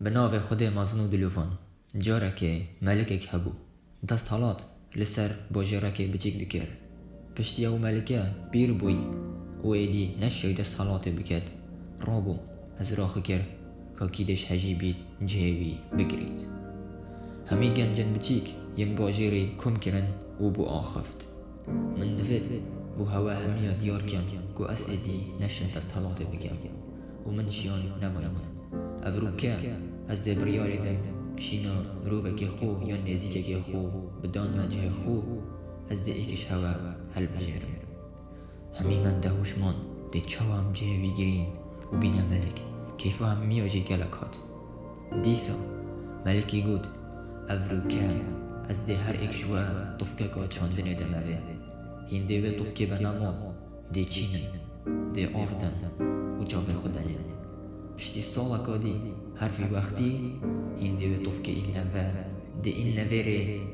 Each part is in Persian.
به ناو خود مازن و دلوفان جارك ملكك هبو دست حالات لسر با جارك بچیک دکر پشتی او ملکه بیر بوی و ایدی نشی دست حالات بکد رابو از راخ کر کاکیدش هجی بید جهوی بگرید همی گنجن بچیک ین با جیری کم کرن و بو آخفت من دفت بو هوا همیا دیار کن گو اس ایدی نشن دست حالات بکم و من شیان نمایم افروکه از دبریاری دم شینا روبک خو یا نزیکک خو بدان وجه خو از ده ایکش هوا هل بجرم همی من دهوشمان ده چاوام جهوی گرین و بینا ملک کیفو هم میاجی گلکات دیسا ملکی گود افروکه از ده هر ایک شوا طفکه که چاندنه دموه هنده و طفکه بنامال ده چینن ده آفدن و چاوه خودنه پشتی سالا کادی حرفی وقتی هنده و طفکه این نوه ده این نوه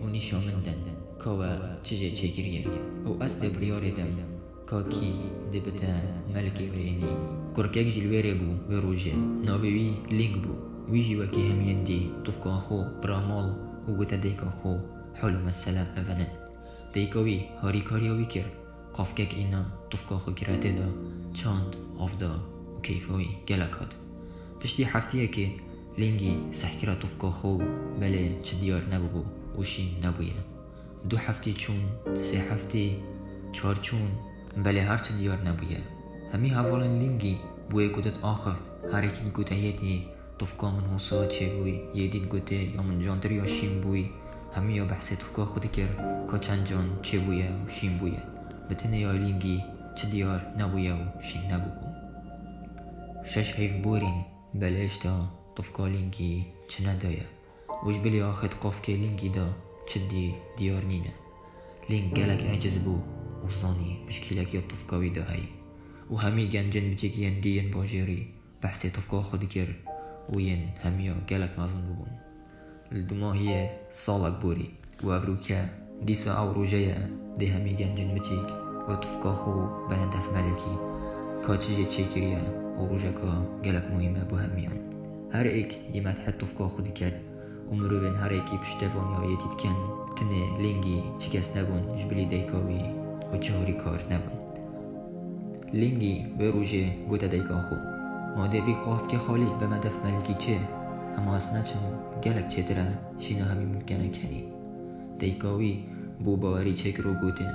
و نشامندن کوا چجه چگریه و از ده بریاره دم کاکی ده بتا ملکی و اینی کرکک جلویره بو و روژه ناوی لینگ بو ویجی وکی همین دی طفکه خو برامال و گوتا دیکا خو حلو مسئله اوانه دیکاوی هاری کاریاوی کر قافکک اینا طفکه خو گراته دا چاند آفدا و کیفوی گلکات پشتی هفتیه که لینگی سحکرا طفکه خو بله چه دیار نبو و شین نبویه 2 هفته چون 3 هفته 4 چون بله هر چه دیار نبویه همی حوالن لینگی بوی گودت آخفت هر ایکین گوته یدی طفکه من حسا چه بوی یدید گوته یا من جانتر یا شین بوی همی یا بحث طفکه خودی کر که چند جان چه بویه و شین بویه بتنه یا لینگی چه دیار نبویه و شین نبو 6 هیف بورین بلش تا طفکه لینگی چه ندایه وش بلی آخد قفکه لینگی دا چه دیار نینه لینگ گلک عجز بو و صانی مشکلک یا طفکاوی دا هی و همی گنجن بچک ین دیین باجری بحث طفکه خودی کر و ین همی گلک مازن ببون الدماهی سالک بوری و افروکه دیسا او روژه ده همی گنجن بچک و طفکه خو بندف ملکی که چیجه چه کریه و روژه که گلک مهمه بو همیان هر ایک یمت حد طفکه خودی کد و مروین هر ایکی پشتوانی ها یدید کن تنه لینگی چی کس نبون جبلی دیکاوی و جاری کار نبون لینگی و روژه گوته دیکا خو ما دوی قاف که خالی به مدف ملکی چه اما از نچم گلک چه دره شینا همی ممکنه کنی دیکاوی بو باوری چک رو گوته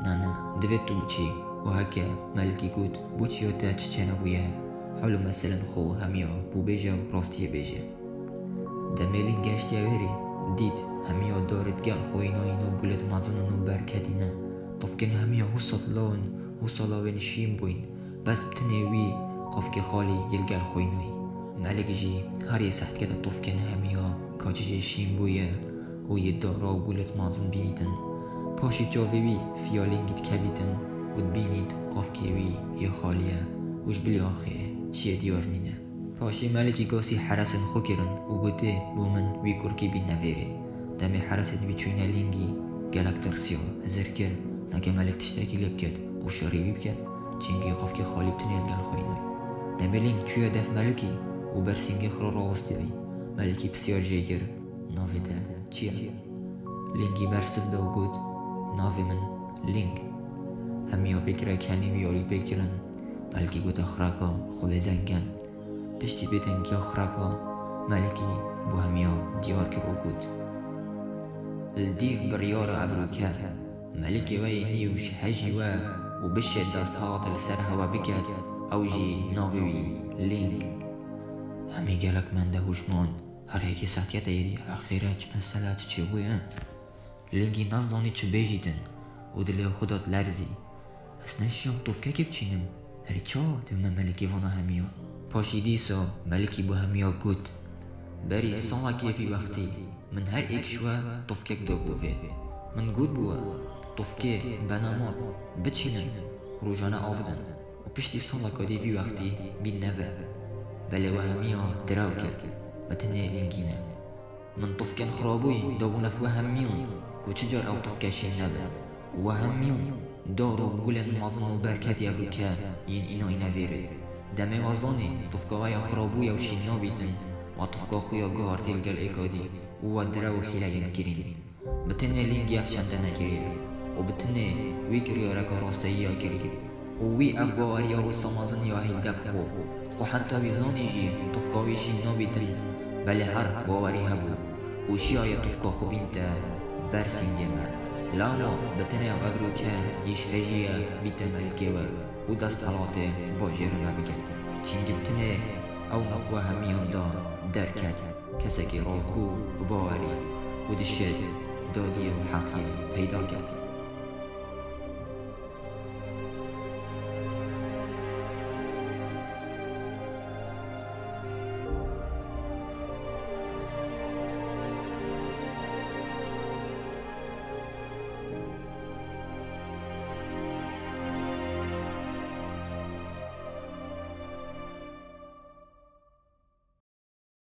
نه دوید تو بچی و هکه ملکی گوت بو چیاته چه نبویه حالو مثلا خو همیا بو بیجه و راستیه بیجه دمیلین گشتی اویری دید همیا دارد گل خوینا اینو گلت مازنن و برکدینه طفکن همیا حسط لون حسالاوین شیم بوین بس بتنوی قفک خالی یل گل خوینای ملک جی هر یه سحت کده طفکن همیا کاچه شیم بویه و یه دارا و گلت مازن بینیدن پاشی جاوی فیالین گید کبیدن و بینید قفکوی یه خالیه وش بلی آخه چیه دیار نینه پاشی ملکی گاسی حرسن خو کرن و گوته بو من وی کرکی بی نویره دمی حرسن بی چوینه لینگی گلک ترسیا هزر کر نگه ملک تشتاکی لب کد و شاریوی بکد چینگی قفک خالی بتنیل گل خوینای دمی لینگ چویا دف ملکی و برسینگی خرا راستی ای ملکی بسیار جیگر ناوی ده چیه؟ لینگی برسل ده و گود ناوی من لینگ همیا بکره کنی ویاری بکرن ملکی گود اخراکا خوبه دنگن پشتی بدن که اخراکا ملکی بو همیا دیار که او گود الدیف بریار افروکه ملکی وی نیوش حجی و بشد دست هات لسر هوا بکد او جی ناوی لینگ همی گلک من دهوشمان هر یکی سحتیت ایدی اخیره چه مسئله چه بویه لینگی نزدانی چه بیجیدن و دل خودت لرزی از نشیام طفکه که بچینم هری چا دومه ملکی وانا همیا پاشی دیسا ملکی بو همیا گود بری سالا کیفی وقتی من هر ایک شوه طفکه دو بوه من گود بوه طفکه بنامال بچینن روزانه آفدن و پشتی سالا کدیوی وقتی بین نوه بله و همیا دراو کرد بتنه لینگینه من طفکن خرابوی دابونه فو همیون کو چجار او طفکشین نبه و همیون دارو گلن مازن و برکت یورو که این اینا اینا ویره دمه وازانی طفکاوی خرابوی و شین نابیدن وطفقا خويا قهر تلقى الإيكادي ودرا وحيلين كرين بتني لينجي أفشان نجري وبتني ويكري ركا راستيا كري ووي أفبواريا وصمازن يا هيدفخو خو حتى بيزاني جي طفقا ويشي نابتن بل هر باوري هبو وشيايا طفقا خو بنتا برسين جمال لاما بتني أفروكا يشهجيا بيتا ملكيوا ودست حالاته باجر نبگن چنگ بتني او نخواه همیان دا درکت کسی که راستگو و باوری و دشت دادی و حقی پیدا کرد